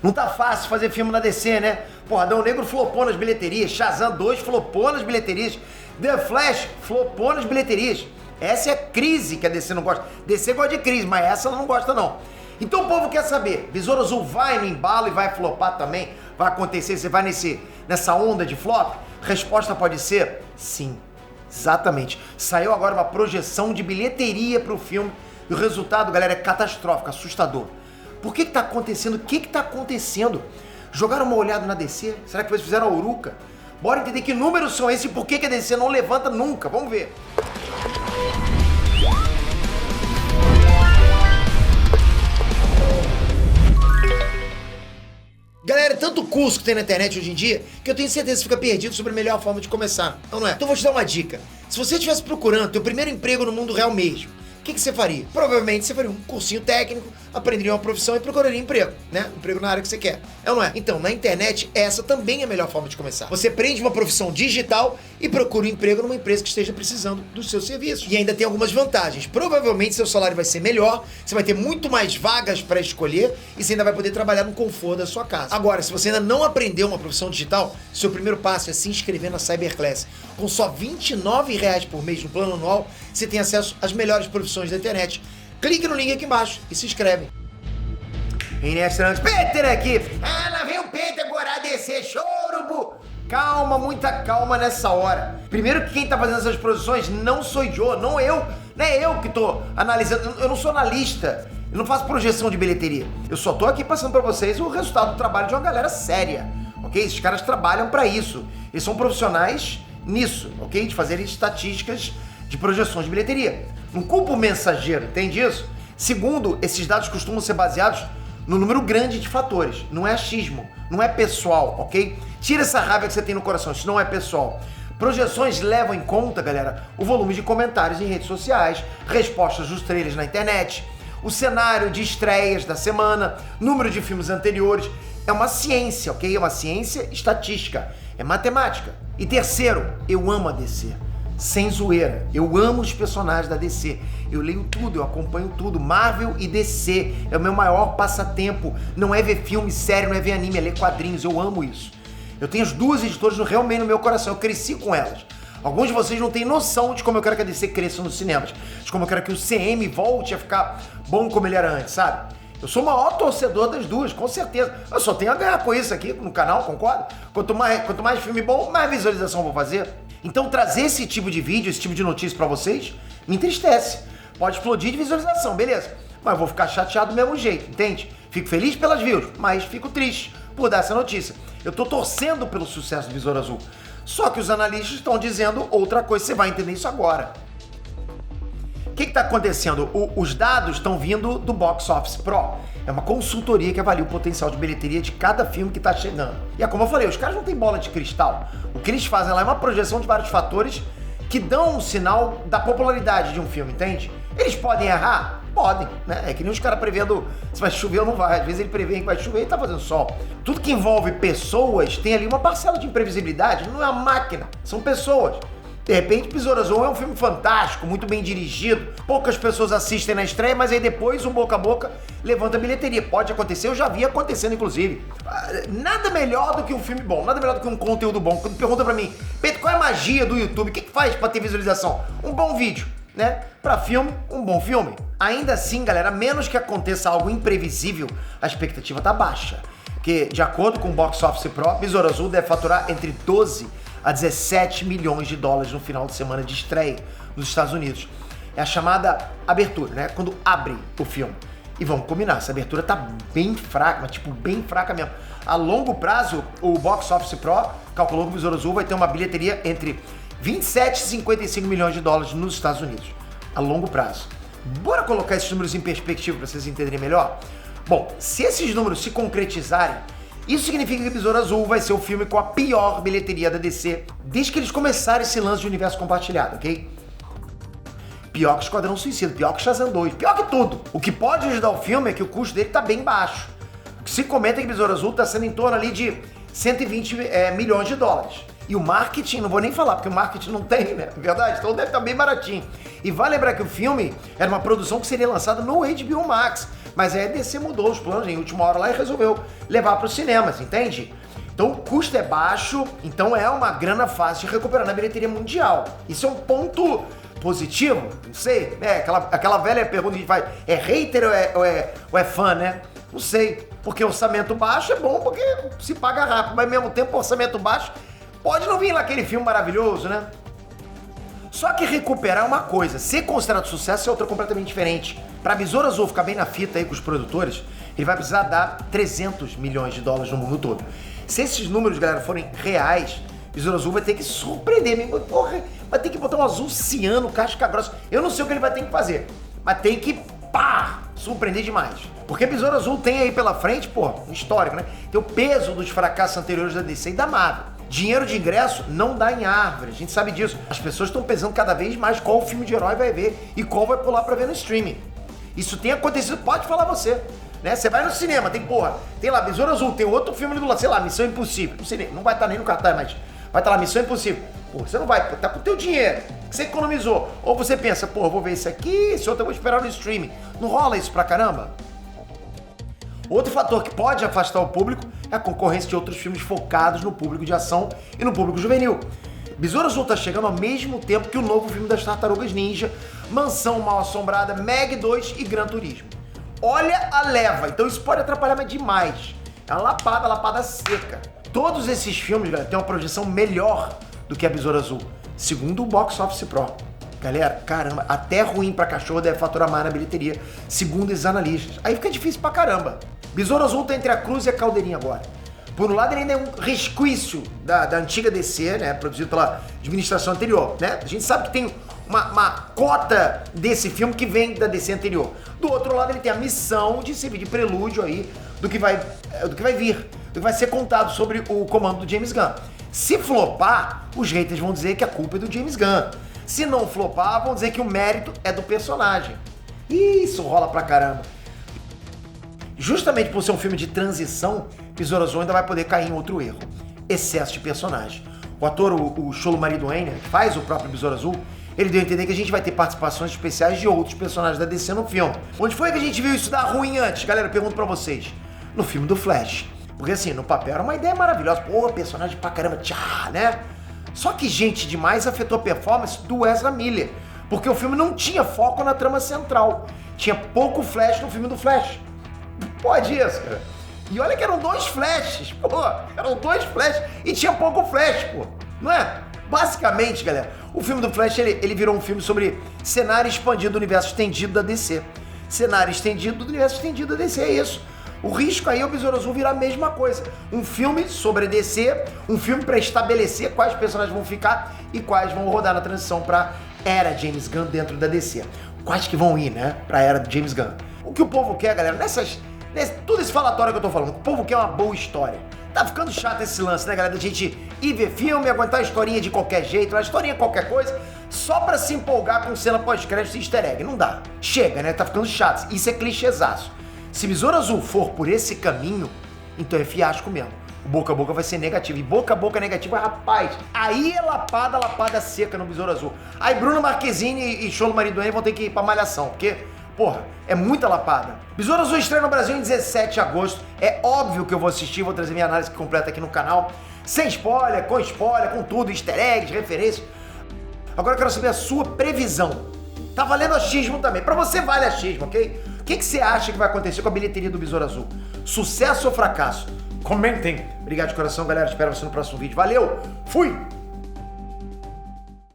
Não tá fácil fazer filme na DC, né? Porra, Adão Negro flopou nas bilheterias, Shazam 2 flopou nas bilheterias, The Flash flopou nas bilheterias. Essa é a crise que a DC não gosta. DC gosta de crise, mas essa ela não gosta não. Então o povo quer saber, Besouro Azul vai no embalo e vai flopar também? Vai acontecer? Você vai nessa onda de flop? Resposta pode ser sim. Exatamente. Saiu agora uma projeção de bilheteria pro filme e o resultado, galera, é catastrófico, assustador. Por que tá acontecendo? O que tá acontecendo? Jogaram uma olhada na DC? Será que vocês fizeram a uruca? Bora entender que números são esses e por que a DC não levanta nunca. Vamos ver. Galera, tanto curso que tem na internet hoje em dia que eu tenho certeza que você fica perdido sobre a melhor forma de começar. Não é? Então vou te dar uma dica. Se você estivesse procurando teu primeiro emprego no mundo real mesmo, o que você faria? Provavelmente você faria um cursinho técnico, aprenderia uma profissão e procuraria emprego, né? Emprego na área que você quer. É ou não é? Então, na internet, essa também é a melhor forma de começar. Você aprende uma profissão digital e procura um emprego numa empresa que esteja precisando dos seus serviços. E ainda tem algumas vantagens. Provavelmente seu salário vai ser melhor, você vai ter muito mais vagas para escolher e você ainda vai poder trabalhar no conforto da sua casa. Agora, se você ainda não aprendeu uma profissão digital, seu primeiro passo é se inscrever na Cyberclass. Com só R$29 por mês no plano anual, você tem acesso às melhores profissões da internet. Clique no link aqui embaixo e se inscreve. Peter aqui. Ah, lá vem o Peter agora descer, chorubo. Calma, muita calma nessa hora. Primeiro que quem tá fazendo essas posições não sou eu, não eu. Não é eu que tô analisando, eu não sou analista. Eu não faço projeção de bilheteria. Eu só tô aqui passando pra vocês o resultado do trabalho de uma galera séria, ok? Esses caras trabalham pra isso. Eles são profissionais nisso, ok? De fazerem estatísticas de projeções de bilheteria. Não culpa o mensageiro, entende isso? Segundo, esses dados costumam ser baseados no número grande de fatores. Não é achismo, não é pessoal, ok? Tira essa raiva que você tem no coração, isso não é pessoal. Projeções levam em conta, galera, o volume de comentários em redes sociais, respostas dos trailers na internet, o cenário de estreias da semana, número de filmes anteriores. É uma ciência, ok? É uma ciência estatística, é matemática. E terceiro, eu amo a DC. Sem zoeira, eu amo os personagens da DC. Eu leio tudo, eu acompanho tudo. Marvel e DC é o meu maior passatempo. Não é ver filme, série, não é ver anime, é ler quadrinhos. Eu amo isso. Eu tenho as duas editoras realmente no meu coração. Eu cresci com elas. Alguns de vocês não têm noção de como eu quero que a DC cresça nos cinemas. De como eu quero que o CM volte a ficar bom como ele era antes, sabe? Eu sou o maior torcedor das duas, com certeza. Eu só tenho a ganhar com isso aqui no canal, concorda? Quanto mais filme bom, mais visualização eu vou fazer. Então trazer esse tipo de vídeo, esse tipo de notícia pra vocês, me entristece. Pode explodir de visualização, beleza. Mas eu vou ficar chateado do mesmo jeito, entende? Fico feliz pelas views, mas fico triste por dar essa notícia. Eu tô torcendo pelo sucesso do Besouro Azul. Só que os analistas estão dizendo outra coisa, você vai entender isso agora. O que tá acontecendo? Os dados estão vindo do Box Office Pro. É uma consultoria que avalia o potencial de bilheteria de cada filme que tá chegando. E é como eu falei, os caras não têm bola de cristal. O que eles fazem lá é uma projeção de vários fatores que dão um sinal da popularidade de um filme, entende? Eles podem errar? Podem, né? É que nem os caras prevendo se vai chover ou não vai. Às vezes ele prevê que vai chover e tá fazendo sol. Tudo que envolve pessoas tem ali uma parcela de imprevisibilidade. Não é uma máquina, são pessoas. De repente, Besouro Azul é um filme fantástico, muito bem dirigido, poucas pessoas assistem na estreia, mas aí depois, um boca a boca, levanta a bilheteria. Pode acontecer, eu já vi acontecendo, inclusive. Nada melhor do que um filme bom, nada melhor do que um conteúdo bom. Quando pergunta pra mim, Pedro, qual é a magia do YouTube? O que faz pra ter visualização? Um bom vídeo, né? Pra filme, um bom filme. Ainda assim, galera, a menos que aconteça algo imprevisível, a expectativa tá baixa. Porque, de acordo com o Box Office Pro, Besouro Azul deve faturar entre 12 a 17 milhões de dólares no final de semana de estreia nos Estados Unidos. É a chamada abertura, né? Quando abre o filme. E vamos combinar, essa abertura tá bem fraca, mas tipo, bem fraca mesmo. A longo prazo, o Box Office Pro calculou que o Besouro Azul vai ter uma bilheteria entre 27 e 55 milhões de dólares nos Estados Unidos. A longo prazo. Bora colocar esses números em perspectiva para vocês entenderem melhor? Bom, se esses números se concretizarem, isso significa que Besouro Azul vai ser o filme com a pior bilheteria da DC desde que eles começaram esse lance de universo compartilhado, ok? Pior que Esquadrão Suicida, pior que Shazam 2, pior que tudo. O que pode ajudar o filme é que o custo dele tá bem baixo. O que se comenta é que Besouro Azul tá sendo em torno ali de 120 milhões de dólares. E o marketing, não vou nem falar, porque o marketing não tem, né? Verdade? Então deve estar bem baratinho. E vale lembrar que o filme era uma produção que seria lançada no HBO Max. Mas aí a DC mudou os planos em última hora lá e resolveu levar para os cinemas, entende? Então o custo é baixo, então é uma grana fácil de recuperar na bilheteria mundial. Isso é um ponto positivo, não sei, né? Aquela velha pergunta que a gente faz, é hater ou é fã, né? Não sei, porque orçamento baixo é bom porque se paga rápido, mas ao mesmo tempo orçamento baixo pode não vir lá aquele filme maravilhoso, né? Só que recuperar é uma coisa, ser considerado sucesso é outra completamente diferente. Pra Besouro Azul ficar bem na fita aí com os produtores, ele vai precisar dar 300 milhões de dólares no mundo todo. Se esses números, galera, forem reais, Besouro Azul vai ter que surpreender mesmo. Porra, vai ter que botar um azul ciano, casca grossa. Eu não sei o que ele vai ter que fazer, mas tem que, surpreender demais. Porque Besouro Azul tem aí pela frente, histórico, né? Tem o peso dos fracassos anteriores da DC e da Marvel. Dinheiro de ingresso não dá em árvore, a gente sabe disso. As pessoas estão pensando cada vez mais qual filme de herói vai ver e qual vai pular pra ver no streaming. Isso tem acontecido, pode falar você. Né? Você vai no cinema, tem lá Besouro Azul, tem outro filme do lado, sei lá, Missão Impossível. Não vai estar nem no cartaz, mas vai estar lá Missão Impossível. Você não vai, tá com o teu dinheiro, que você economizou. Ou você pensa, eu vou ver esse aqui, esse outro eu vou esperar no streaming. Não rola isso pra caramba? Outro fator que pode afastar o público é a concorrência de outros filmes focados no público de ação e no público juvenil. Besouro Azul tá chegando ao mesmo tempo que o novo filme das Tartarugas Ninja, Mansão Mal-Assombrada, Meg 2 e Gran Turismo. Olha a leva, então isso pode atrapalhar demais. É uma lapada seca. Todos esses filmes, galera, têm uma projeção melhor do que a Besouro Azul, segundo o Box Office Pro. Galera, caramba, até ruim pra cachorro deve faturar mais na bilheteria, segundo os analistas. Aí fica difícil pra caramba. Besouro Azul tá entre a cruz e a caldeirinha agora. Por um lado, ele ainda é um resquício da antiga DC, né, produzido pela administração anterior, né? A gente sabe que tem uma cota desse filme que vem da DC anterior. Do outro lado, ele tem a missão de servir de prelúdio aí do que vai vir, do que vai ser contado sobre o comando do James Gunn. Se flopar, os haters vão dizer que a culpa é do James Gunn. Se não flopar, vão dizer que o mérito é do personagem. Isso rola pra caramba. Justamente por ser um filme de transição, Besouro Azul ainda vai poder cair em outro erro: excesso de personagem. O ator, o Xolo Maridueña, que faz o próprio Besouro Azul, ele deu a entender que a gente vai ter participações especiais de outros personagens da DC no filme. Onde foi que a gente viu isso dar ruim antes? Galera, eu pergunto pra vocês. No filme do Flash. Porque assim, no papel era uma ideia maravilhosa. Personagem pra caramba, né? Só que gente demais afetou a performance do Ezra Miller. Porque o filme não tinha foco na trama central. Tinha pouco Flash no filme do Flash. Pode isso, cara. E olha que eram 2 Flashes, eram 2 Flashes e tinha pouco Flash, não é? Basicamente, galera, o filme do Flash, ele virou um filme sobre cenário expandido do universo estendido da DC. Cenário estendido do universo estendido da DC, é isso. O risco aí é o Besouro Azul virar a mesma coisa. Um filme sobre a DC, um filme para estabelecer quais personagens vão ficar e quais vão rodar na transição pra era James Gunn dentro da DC. Quais que vão ir, né, pra era do James Gunn. O que o povo quer, galera, tudo esse falatório que eu tô falando, o povo quer uma boa história. Tá ficando chato esse lance, né, galera? Da gente ir ver filme, aguentar a historinha de qualquer jeito, uma historinha qualquer coisa, só pra se empolgar com cena pós-crédito e easter egg. Não dá. Chega, né? Tá ficando chato. Isso é clichêzaço. Se Besouro Azul for por esse caminho, então é fiasco mesmo. O boca a boca vai ser negativo. E boca a boca negativa, rapaz, aí é lapada seca no Besouro Azul. Aí Bruno Marquezine e Xolo Maridueña vão ter que ir pra Malhação, porque... é muita lapada. Besouro Azul estreia no Brasil em 17 de agosto. É óbvio que eu vou assistir, vou trazer minha análise completa aqui no canal. Sem spoiler, com tudo, easter eggs, referências. Agora eu quero saber a sua previsão. Tá valendo achismo também. Pra você vale achismo, ok? O que você acha que vai acontecer com a bilheteria do Besouro Azul? Sucesso ou fracasso? Comentem. Obrigado de coração, galera. Espero você no próximo vídeo. Valeu! Fui!